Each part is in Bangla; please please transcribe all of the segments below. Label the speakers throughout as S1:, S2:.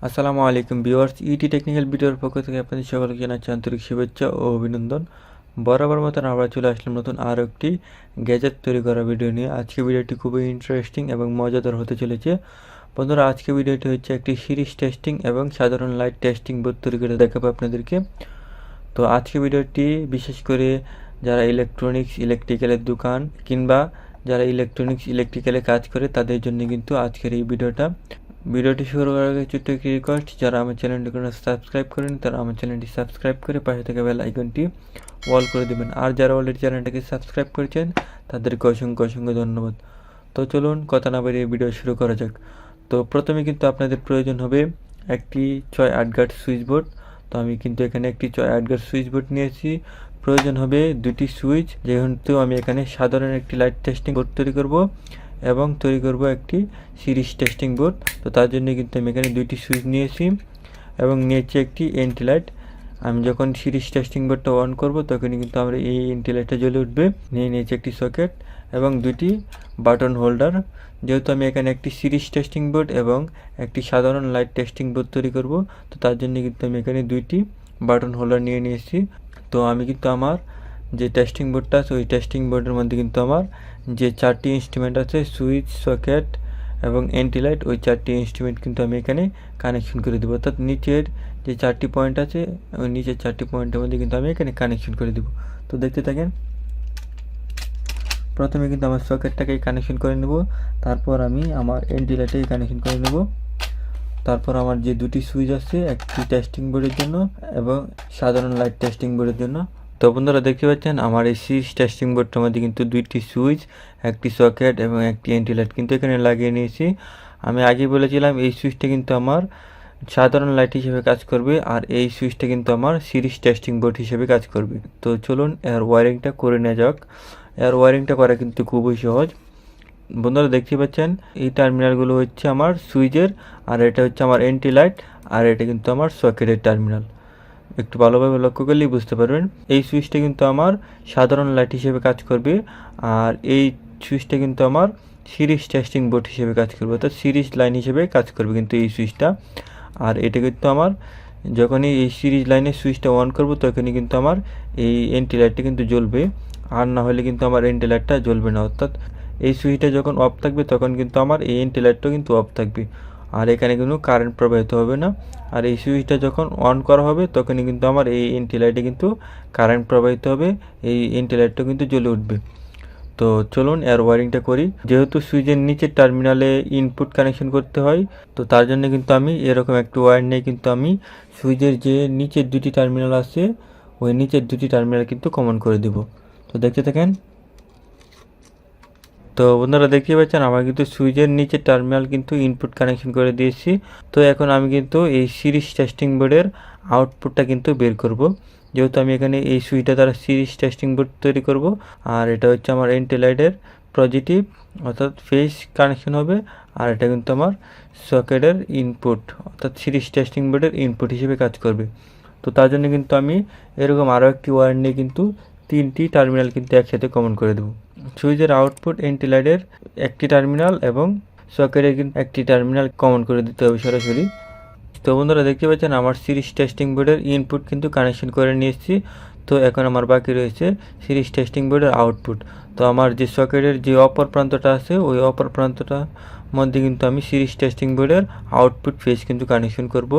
S1: আসসালামু আলাইকুম ভিউয়ার্স, ইটি টেকনিক্যাল ভিডিওর পক্ষ থেকে আপনাদের সকলকে জানাচ্ছি আন্তরিক শুভেচ্ছা ও অভিনন্দন। বরাবর মতন আমরা চলে আসলাম নতুন আরও একটি গ্যাজেট তৈরি করা ভিডিও নিয়ে। আজকে ভিডিওটি খুবই ইন্টারেস্টিং এবং মজাদার হতে চলেছে। বন্ধুরা, আজকে ভিডিওটি হচ্ছে একটি সিরিজ টেস্টিং এবং সাধারণ লাইট টেস্টিং বোর্ড তৈরি করে দেখাবো আপনাদেরকে। তো আজকে ভিডিওটি বিশেষ করে যারা ইলেকট্রিক্যালের দোকান কিংবা যারা ইলেকট্রিক্যালে কাজ করে তাদের জন্য কিন্তু আজকের এই ভিডিওটি শুরু করার আগে ছোট্ট একটি রিকোয়েস্ট, যারা আমার চ্যানেলটি কোনো সাবস্ক্রাইব করেন তারা আমার চ্যানেলটি সাবস্ক্রাইব করে পাশে থাকা বেল আইকনটি অল করে দেবেন। আর যারা অলরেডি চ্যানেলটাকে সাবস্ক্রাইব করেছেন তাদেরকে অসংখ্য ধন্যবাদ। তো চলুন কথা না বাড়িয়ে ভিডিও শুরু করা যাক। তো প্রথমে কিন্তু আপনাদের প্রয়োজন হবে একটি 6-8 গাট সুইচ বোর্ড। তো আমি কিন্তু এখানে একটি 6-8 গাট সুইচ বোর্ড নিয়েছি। প্রয়োজন হবে দুটি সুইচ, যেহেতু আমি এখানে সাধারণ একটি লাইট টেস্টিং বোর্ড তৈরি করব এবং তৈরি করব একটি সিরিজ টেস্টিং বোর্ড। তো তার জন্য কিন্তু আমি এখানে দুইটি সুইচ নিয়েছি এবং নিয়েছি একটি এন্টি লাইট। আমি যখন সিরিজ টেস্টিং বোর্ডটা অন করব তখনই কিন্তু আমরা এই এন্টি লাইটটা জ্বলে উঠবে। নিয়েছি একটি সকেট এবং দুইটি বাটন হোল্ডার। যেহেতু আমি এখানে একটি সিরিজ টেস্টিং বোর্ড এবং একটি সাধারণ লাইট টেস্টিং বোর্ড তৈরি করব, তো তার জন্য কিন্তু আমি এখানে দুইটি বাটন হোল্ডার নিয়ে নিয়েছি। তো আমি কিন্তু আমার যে টেস্টিং বোর্ডটা আছে ওই টেস্টিং বোর্ডের মধ্যে কিন্তু আমার যে 4টি ইনস্ট্রুমেন্ট আছে, সুইচ, সকেট এবং এন্টি লাইট, ওই 4টি ইনস্ট্রুমেন্ট কিন্তু আমি এখানে কানেকশন করে দেবো। অর্থাৎ নিচের যে 4টি পয়েন্ট আছে ওই নিচের 4টি পয়েন্টের মধ্যে কিন্তু আমি এখানে কানেকশন করে দেবো। তো দেখতে থাকেন। প্রথমে কিন্তু আমার সকেটটাকে কানেকশন করে নেব, তারপর আমি আমার এন্টি লাইটটাকে কানেকশন করে নেব। তারপর আমার যে দুটি সুইচ আছে, একটি টেস্টিং বোর্ডের জন্য এবং সাধারণ লাইট টেস্টিং বোর্ডের জন্য। তো বন্ধুরা দেখতে পাচ্ছেন আমার এই সিরিজ টেস্টিং বোর্ডটার মধ্যে কিন্তু দুইটি সুইচ, একটি সকেট এবং একটি এন্টি লাইট কিন্তু এখানে লাগিয়ে নিয়েছি। আমি আগে বলেছিলাম এই সুইচটা কিন্তু আমার সাধারণ লাইট হিসেবে কাজ করবে আর এই সুইচটা কিন্তু আমার সিরিজ টেস্টিং বোর্ড হিসেবে কাজ করবে। তো চলুন এর ওয়ারিংটা করে নেওয়া যাক। এর ওয়ারিংটা করা কিন্তু খুবই সহজ। বন্ধুরা দেখতে পাচ্ছেন এই টার্মিনালগুলো হচ্ছে আমার সুইচের, আর এটা হচ্ছে আমার এন্টি লাইট, আর এটা কিন্তু আমার সকেটের টার্মিনাল। একটু ভালোভাবে লক্ষ্য করলেই বুঝতে পারবেন। এই সুইচটা কিন্তু আমার সাধারণ লাইট হিসেবে কাজ করবে আর এই সুইচটা কিন্তু আমার সিরিজ টেস্টিং বোর্ড হিসেবে কাজ করবে, অর্থাৎ সিরিজ লাইন হিসেবে কাজ করবে কিন্তু এই সুইচটা। আর এটা কিন্তু আমার যখনই এই সিরিজ লাইনের সুইচটা অন করব তখনই কিন্তু আমার এই এন্টি লাইটটা কিন্তু জ্বলবে, আর না হলে কিন্তু আমার এন্টি লাইটটা জ্বলবে না। অর্থাৎ এই সুইচটা যখন অফ থাকবে তখন কিন্তু আমার এই এন্টি লাইটটাও কিন্তু অফ থাকবে, আর এখানে কিন্তু কারেন্ট প্রবাহিত হবে না। আর এই সুইচটা যখন অন করা হবে তখনই কিন্তু আমার এই এন্টি লাইটে কিন্তু কারেন্ট প্রবাহিত হবে, এই এন্টি লাইটটাও কিন্তু জ্বলে উঠবে। তো চলুন এর ওয়ারিংটা করি। যেহেতু সুইচের নিচের টার্মিনালে ইনপুট কানেকশন করতে হয়, তো তার জন্য কিন্তু আমি এরকম একটা ওয়্যার নিয়ে কিন্তু আমি সুইচের যে নিচের দুটি টার্মিনাল আছে ওই নিচের দুটি টার্মিনাল কিন্তু কমন করে দেব। তো দেখতে থাকেন। তো বন্ধুরা দেখতে পাচ্ছেন আমার কিন্তু সুইচের নিচে টার্মিনাল কিন্তু ইনপুট কানেকশন করে দিয়েছি। তো এখন আমি কিন্তু এই সিরিজ টেস্টিং বোর্ডের আউটপুটটা কিন্তু বের করব। যেহেতু আমি এখানে এই সুইচটা দ্বারা সিরিজ টেস্টিং বোর্ড তৈরি করব, আর এটা হচ্ছে আমার এন্টি লাইটের পজিটিভ অর্থাৎ ফেজ কানেকশন হবে, আর এটা কিন্তু আমার সকেটের ইনপুট অর্থাৎ সিরিজ টেস্টিং বোর্ডের ইনপুট হিসেবে কাজ করবে। তো তার জন্য কিন্তু আমি এরকম আরও একটি ওয়্যার নিয়ে কিন্তু 3টি টার্মিনাল কিন্তু একসাথে কমন করে দেবো। সুইচের আউটপুট এন্টি লাইটের একটি টার্মিনাল এবং সকেটের কিন্তু একটি টার্মিনাল কমন করে দিতে হবে সরাসরি। তো বন্ধুরা দেখতে পাচ্ছেন আমার সিরিজ টেস্টিং বোর্ডের ইনপুট কিন্তু কানেকশন করে নিয়েছি। তো এখন আমার বাকি রয়েছে সিরিজ টেস্টিং বোর্ডের আউটপুট। তো আমার যে সকেটের যে অপর প্রান্তটা আছে ওই অপর প্রান্তটার মধ্যে কিন্তু আমি সিরিজ টেস্টিং বোর্ডের আউটপুট ফেজ কিন্তু কানেকশন করব।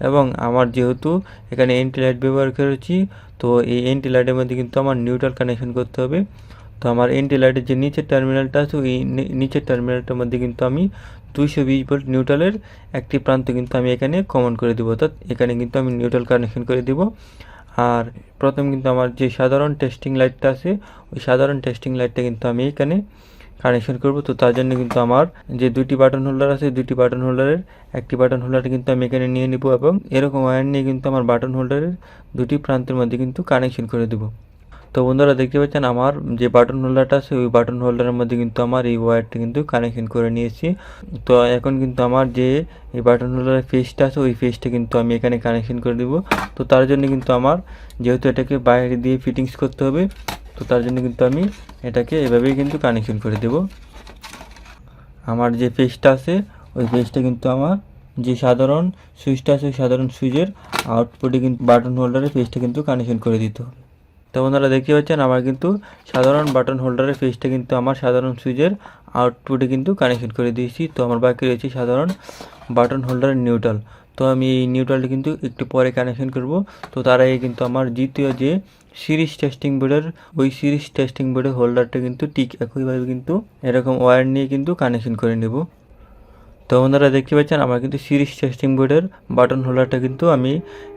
S1: এবং আমার যেহেতু এখানে এন্টি লাইট ব্যবহার করেছি, তো এই এন্টি লাইটের মধ্যে কিন্তু আমার নিউট্রাল কানেকশন করতে হবে। তো আমার এন্টি লাইটের যে নিচের টার্মিনালটা আছে ওই নিচের টার্মিনালটার মধ্যে কিন্তু আমি 220 ভোল্ট নিউট্রালের একটি প্রান্ত কিন্তু আমি এখানে কমন করে দেবো, অর্থাৎ এখানে কিন্তু আমি নিউট্রাল কানেকশন করে দেব। আর প্রথম কিন্তু আমার যে সাধারণ টেস্টিং লাইটটা আছে ওই সাধারণ টেস্টিং লাইটটা কিন্তু আমি এখানে কানেকশন করব। তো তার জন্য কিন্তু আমার যে দুটি বাটন হোল্ডার আছে দুটি বাটন হোল্ডারের একটি বাটন হোল্ডার কিন্তু আমি এখানে নিয়ে নিব এবং এরকম ওয়্যার নিয়ে কিন্তু আমার বাটন হোল্ডারের দুটি প্রান্তের মধ্যে কিন্তু কানেকশন করে দেবো। তো বন্ধুরা দেখতে পাচ্ছেন আমার যে বাটন হোল্ডারটা আছে ওই বাটন হোল্ডারের মধ্যে কিন্তু আমার এই ওয়্যারটা কিন্তু কানেকশন করে নিয়েছি। তো এখন কিন্তু আমার যে এই বাটন হোল্ডারের ফেসটা আছে ওই ফেসটা কিন্তু আমি এখানে কানেকশন করে দেব। তো তার জন্য কিন্তু আমার যেহেতু এটাকে বাইরে দিয়ে ফিটিংস করতে হবে, তো তার জন্য কিন্তু আমি এটাকে এভাবেই কিন্তু কানেকশন করে দেব। আমার যে ফেসটা আছে ওই ফেসটা কিন্তু আমার যে সাধারণ সুইচটা আছে ওই সাধারণ সুইচের আউটপুটে কিন্তু বাটন হোল্ডারের পেজটা কিন্তু কানেকশন করে দিতে হবে। তো বন্ধুরা দেখতে পাচ্ছেন আমার কিন্তু সাধারণ বাটন হোল্ডারের পেজটা কিন্তু আমার সাধারণ সুইচের আউটপুটে কিন্তু কানেকশন করে দিয়েছি। তো আমার বাকি রয়েছে সাধারণ বাটন হোল্ডারের নিউট্রাল। তো আমি এই নিউট্রালটা কিন্তু একটু পরে কানেকশন করব। তো তার আগে কিন্তু আমার দ্বিতীয় যে সিরিজ টেস্টিং বোর্ডের ওই সিরিজ টেস্টিং বোর্ডের হোল্ডারটা কিন্তু ঠিক একইভাবে কিন্তু এরকম ওয়্যার নিয়ে কিন্তু কানেকশন করে নেব। তো বন্ধুরা দেখতে পাচ্ছেন আমার কিন্তু সিরিজ টেস্টিং বোর্ডের বাটন হোল্ডারটা কিন্তু আমি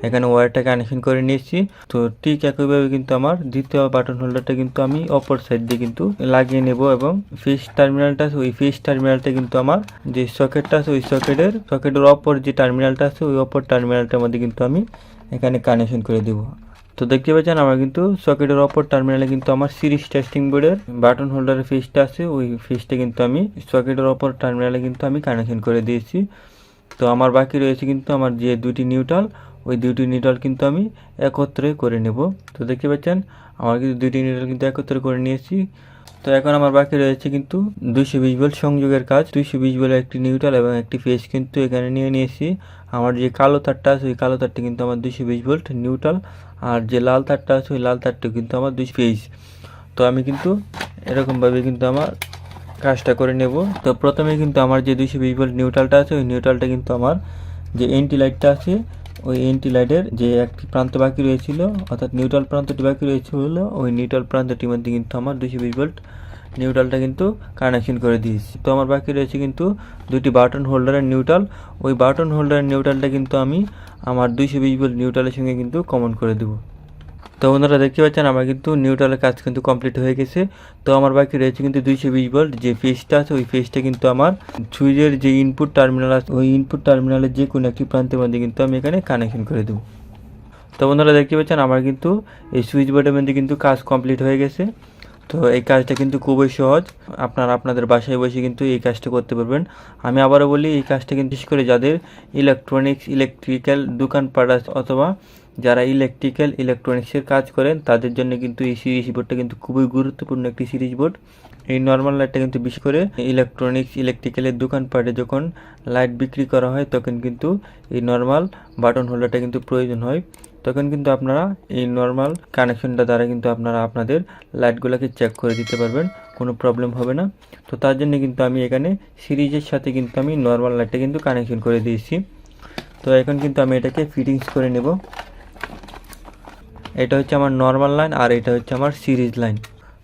S1: এখানে ওয়্যারটা কানেকশন করে নিয়েছি। তো ঠিক একইভাবে কিন্তু আমার দ্বিতীয় বাটন হোল্ডারটা কিন্তু আমি অপর সাইড দিয়ে কিন্তু লাগিয়ে নেব এবং ফেস টার্মিনালটা আছে ওই ফেস টার্মিনালটা কিন্তু আমার যে সকেটটা আছে ওই সকেটের অপর যে টার্মিনালটা আছে ওই অপর টার্মিনালটার মধ্যে কিন্তু আমি এখানে কানেকশন করে দেব। তো দেখতে পাচ্ছেন আমার কিন্তু সকেটের অপর টার্মিনালে কিন্তু আমার সিরিজ টেস্টিং বোর্ডের বাটন হোল্ডারের ফেসটা আছে ওই ফেসটা কিন্তু আমি সকেটের অপর টার্মিনালে কিন্তু আমি কানেকশন করে দিয়েছি। তো আমার বাকি রয়েছে কিন্তু আমার যে দুটি নিউট্রাল ওই দুটি নিউট্রাল কিন্তু আমি একত্রে করে নেব। তো দেখতে পাচ্ছেন আমার কিন্তু দুটি নিউট্রাল কিন্তু একত্রে করে নিয়েছি। তো এখন আমার বাকি রয়েছে কিন্তু 220 ভোল্ট সংযোগের কাজ। 220 ভোল্টের একটি নিউট্রাল এবং একটি ফেজ কিন্তু এখানে নিয়ে নিয়েছি। আমার যে কালো তারটা আছে ওই কালো তারটা কিন্তু আমার 220 ভোল্ট নিউট্রাল, আর যে লাল তারটা আছে ওই লাল তারটা কিন্তু আমার 2 ফেজ। তো আমি কিন্তু এরকমভাবে কিন্তু আমার কাজটা করে নেব। তো প্রথমে কিন্তু আমার যে 220 ভোল্ট নিউট্রালটা আছে ওই নিউট্রালটা কিন্তু আমার যে এন্টি লাইটটা আছে ওই এন্টি লাইটের যে একটি প্রান্ত বাকি রয়েছিল অর্থাৎ নিউট্রাল প্রান্তটি বাকি রয়েছিল ওই নিউট্রাল প্রান্তটির মধ্যে কিন্তু আমার 220 ভোল্ট নিউট্রালটা কিন্তু কানেকশন করে দিয়েছি। তো আমার বাকি রয়েছে কিন্তু দুটি বাটন হোল্ডারের নিউট্রাল। ওই বাটন হোল্ডারের নিউট্রালটা কিন্তু আমি আমার 220 ভোল্ট নিউট্রালের সঙ্গে কিন্তু কমন করে দেবো। তো বন্ধুরা দেখতে পাচ্ছেন আমার কিন্তু নিউট্রালের কাজ কিন্তু কমপ্লিট হয়ে গেছে। তো আমার বাকি রয়েছে কিন্তু 220 ভোল্ট যে ফেজটা আছে ওই ফেজটা কিন্তু আমার সুইচের যে ইনপুট টার্মিনাল আছে ওই ইনপুট টার্মিনালের যে কোনো একটি প্রান্তের মধ্যে কিন্তু আমি এখানে কানেকশন করে দেবো। তো বন্ধুরা দেখতে পাচ্ছেন আমার কিন্তু এই সুইচ বোর্ডের মধ্যে কিন্তু কাজ কমপ্লিট হয়ে গেছে। তো এই কাজটা কিন্তু খুবই সহজ, আপনারা আপনাদের বাসায় বসে কিন্তু এই কাজটা করতে পারবেন। আমি আবারও বলি এই কাজটা কিন্তু বিশেষ করে যাদের ইলেকট্রিক্যাল দোকানপাট আছে অথবা যারা ইলেকট্রনিক্সের কাজ করেন তাদের জন্য কিন্তু এই সিরিজ বোর্ডটা কিন্তু খুবই গুরুত্বপূর্ণ একটি সিরিজ বোর্ড। এই নর্মাল লাইটটা কিন্তু বিশেষ করে ইলেকট্রিক্যালের দোকানপাটে যখন লাইট বিক্রি করা হয় তখন কিন্তু এই নর্মাল বাটন হোল্ডারটা কিন্তু প্রয়োজন হয়। তখন কিন্তু আপনারা এই নর্মাল কানেকশনটা দ্বারা কিন্তু আপনারা আপনাদের লাইটগুলোকে চেক করে দিতে পারবেন, কোনো প্রবলেম হবে না। তো তার জন্য কিন্তু আমি এখানে সিরিজের সাথে কিন্তু আমি নর্মাল লাইটটা কিন্তু কানেকশন করে দিয়েছি। তো এখন কিন্তু আমি এটাকে ফিটিংস করে নেব। এটা হচ্ছে আমার নর্মাল লাইন আর এটা হচ্ছে আমার সিরিজ লাইন।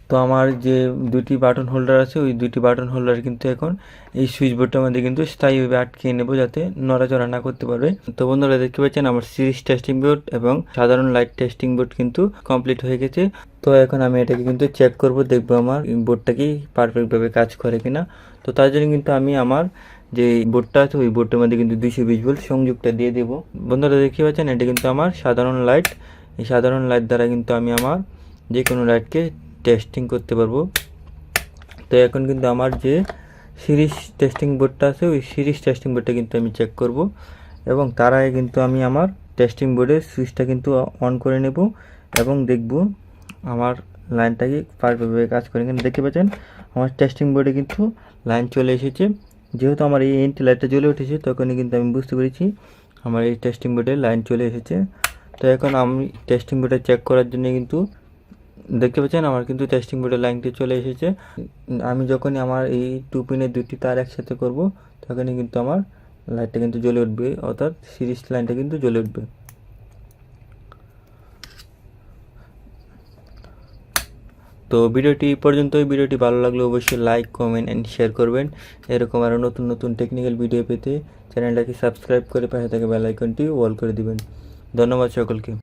S1: তো আমার যে দুটি বাটন হোল্ডার আছে ওই দুটি বাটন হোল্ডার কিন্তু এখন এই সুইচ বোর্ডটার মধ্যে কিন্তু স্থায়ীভাবে আটকে নেব যাতে নড়াচড়া না করতে পারবে। তো বন্ধুরা দেখতে পাচ্ছেন আমার সিরিজ টেস্টিং বোর্ড এবং সাধারণ লাইট টেস্টিং বোর্ড কিন্তু কমপ্লিট হয়ে গেছে। তো এখন আমি এটাকে কিন্তু চেক করব, দেখবো আমার বোর্ডটা কি পারফেক্টভাবে কাজ করে কিনা। তো তার জন্য কিন্তু আমি আমার যে বোর্ডটা আছে ওই বোর্ডটার মধ্যে কিন্তু 220 ভোল্ট সংযোগটা দিয়ে দেব। বন্ধুরা দেখতে পাচ্ছেন এটা কিন্তু আমার সাধারণ লাইট। এই সাধারণ লাইট দ্বারা কিন্তু আমি আমার যে কোনো লাইটকে টেস্টিং করতে পারবো। তো এখন কিন্তু আমার যে সিরিজ টেস্টিং বোর্ডটা আছে ওই সিরিজ টেস্টিং বোর্ডটা কিন্তু আমি চেক করব এবং তার আগে কিন্তু আমি আমার টেস্টিং বোর্ডের সুইচটা কিন্তু অন করে নেব এবং দেখব আমার লাইনটা কি পারফেক্টভাবে কাজ করে কিনা। দেখতে পাচ্ছেন আমার টেস্টিং বোর্ডে কিন্তু লাইন চলে এসেছে। যেহেতু আমার এই এন্টি লাইটটা জ্বলে উঠেছে তখনই কিন্তু আমি বুঝতে পেরেছি আমার এই টেস্টিং বোর্ডে লাইন চলে এসেছে। তো এখন আমি টেস্টিং বোর্ডে চেক করার জন্য কিন্তু দেখতে পাচ্ছেন আমার কিন্তু টেস্টিং বোর্ডের লাইনটি চলে এসেছে। আমি যখনই আমার এই 2 পিনের দুটি তার একসাথে করব তখনই কিন্তু আমার লাইটটা কিন্তু জ্বলে উঠবে, অর্থাৎ সিরিজ লাইনটা কিন্তু জ্বলে উঠবে। তো ভিডিওটি পর্যন্তই। ভিডিওটি ভালো লাগলে অবশ্যই লাইক, কমেন্ট অ্যান্ড শেয়ার করবেন। এরকম আরও নতুন নতুন টেকনিক্যাল ভিডিও পেতে চ্যানেলটাকে সাবস্ক্রাইব করে পাশে থাকা বেল আইকনটি অল করে দিবেন। ধন্যবাদ সকলকে।